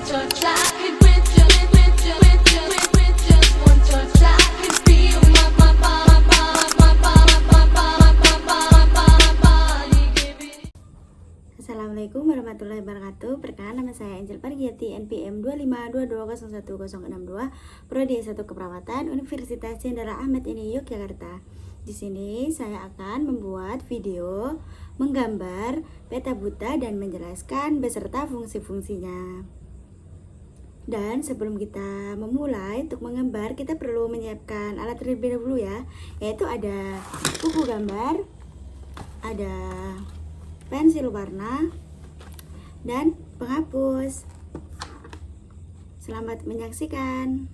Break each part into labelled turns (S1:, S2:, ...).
S1: Assalamualaikum warahmatullahi wabarakatuh. Perkenalkan, nama saya Angel Pargiati, NPM 252200162, Prodi S1 Keperawatan, Universitas Jenderal Ahmad Yani Yogyakarta. Di sini saya akan membuat video menggambar peta buta dan menjelaskan beserta fungsi-fungsinya. Dan sebelum kita memulai untuk menggambar, kita perlu menyiapkan alat terlebih dahulu ya, yaitu ada buku gambar, ada pensil warna, dan penghapus. Selamat menyaksikan.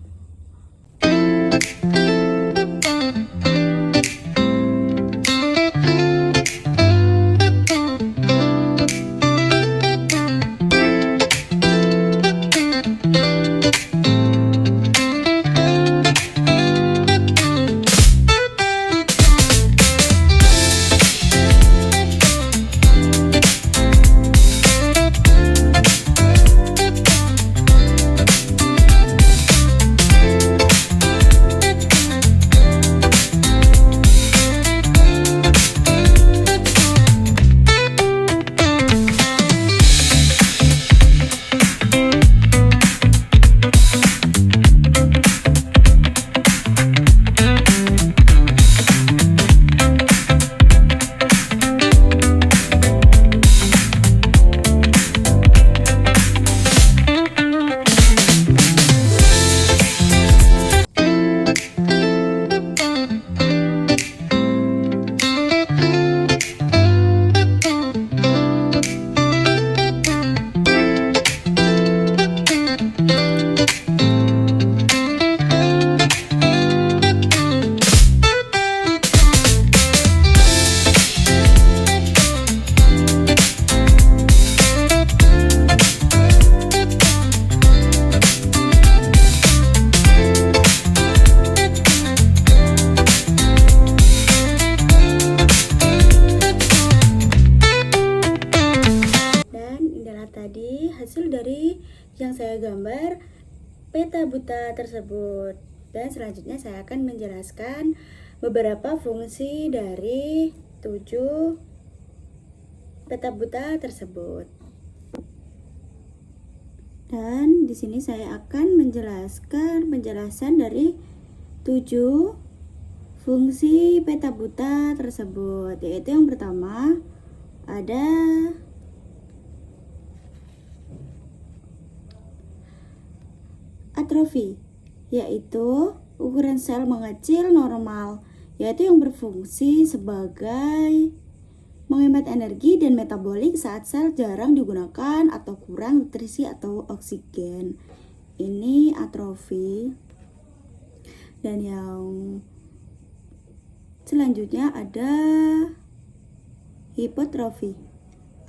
S1: Tadi hasil dari yang saya gambar peta buta tersebut, dan selanjutnya saya akan menjelaskan beberapa fungsi dari 7 peta buta tersebut. Dan di sini saya akan menjelaskan penjelasan dari 7 fungsi peta buta tersebut, yaitu yang pertama ada atrofi, yaitu ukuran sel mengecil normal, yaitu yang berfungsi sebagai menghemat energi dan metabolik saat sel jarang digunakan atau kurang nutrisi atau oksigen. Ini atrofi. Dan yang selanjutnya ada hipotrofi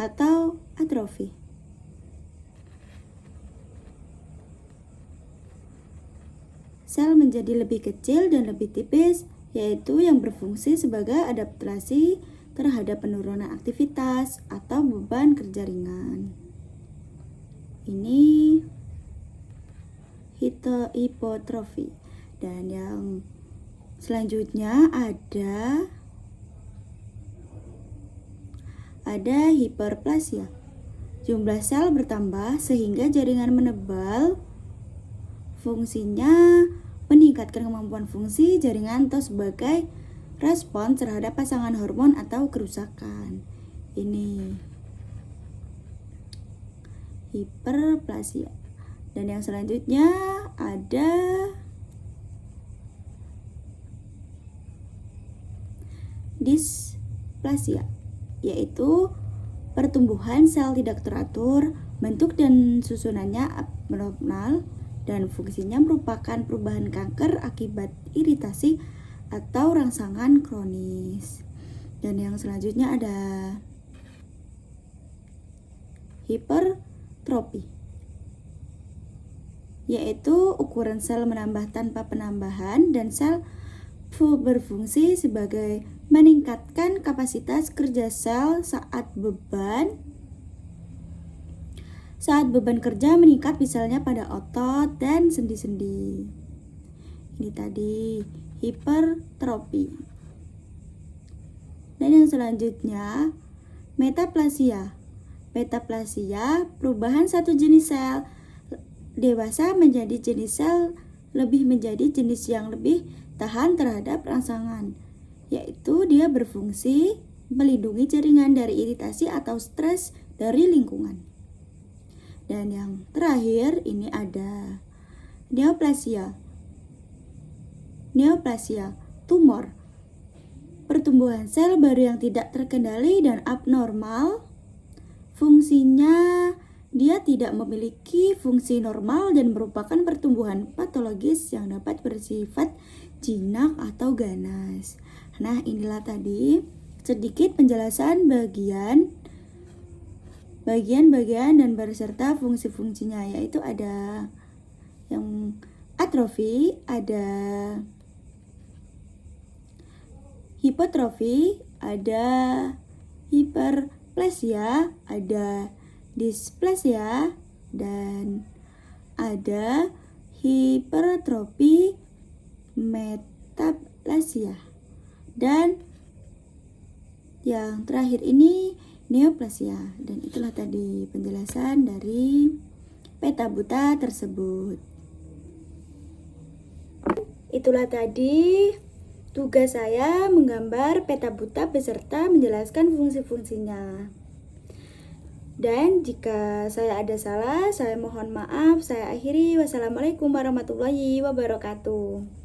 S1: atau atrofi. Sel menjadi lebih kecil dan lebih tipis, yaitu yang berfungsi sebagai adaptasi terhadap penurunan aktivitas atau beban kerja ringan. Ini hipotrofi. Dan yang selanjutnya ada hiperplasia. Jumlah sel bertambah sehingga jaringan menebal. Fungsinya meningkatkan kemampuan fungsi jaringan atau sebagai respons terhadap pasangan hormon atau kerusakan. Ini hiperplasia. Dan yang selanjutnya ada displasia, yaitu pertumbuhan sel tidak teratur, bentuk dan susunannya abnormal, dan fungsinya merupakan perubahan kanker akibat iritasi atau rangsangan kronis. Dan yang selanjutnya ada hipertrofi, yaitu ukuran sel menambah tanpa penambahan, dan sel berfungsi sebagai meningkatkan kapasitas kerja sel saat beban saat beban kerja meningkat misalnya pada otot dan sendi-sendi. Ini tadi hipertrofi. Dan yang selanjutnya metaplasia. Metaplasia perubahan satu jenis sel dewasa menjadi jenis sel lebih menjadi jenis yang lebih tahan terhadap rangsangan, yaitu dia berfungsi melindungi jaringan dari iritasi atau stres dari lingkungan. Dan yang terakhir ini ada neoplasia. Neoplasia, tumor. Pertumbuhan sel baru yang tidak terkendali dan abnormal. Fungsinya dia tidak memiliki fungsi normal dan merupakan pertumbuhan patologis yang dapat bersifat jinak atau ganas. Nah, inilah tadi sedikit penjelasan bagian-bagian dan beserta fungsi-fungsinya, yaitu ada yang atrofi, ada hipotrofi, ada hiperplasia, ada displasia, dan ada hipertrofi metaplasia. Dan yang terakhir ini neoplasia. Dan itulah tadi penjelasan dari peta buta tersebut. Itulah tadi tugas saya menggambar peta buta beserta menjelaskan fungsi-fungsinya. Dan jika saya ada salah, saya mohon maaf. Saya akhiri. Wassalamualaikum warahmatullahi wabarakatuh.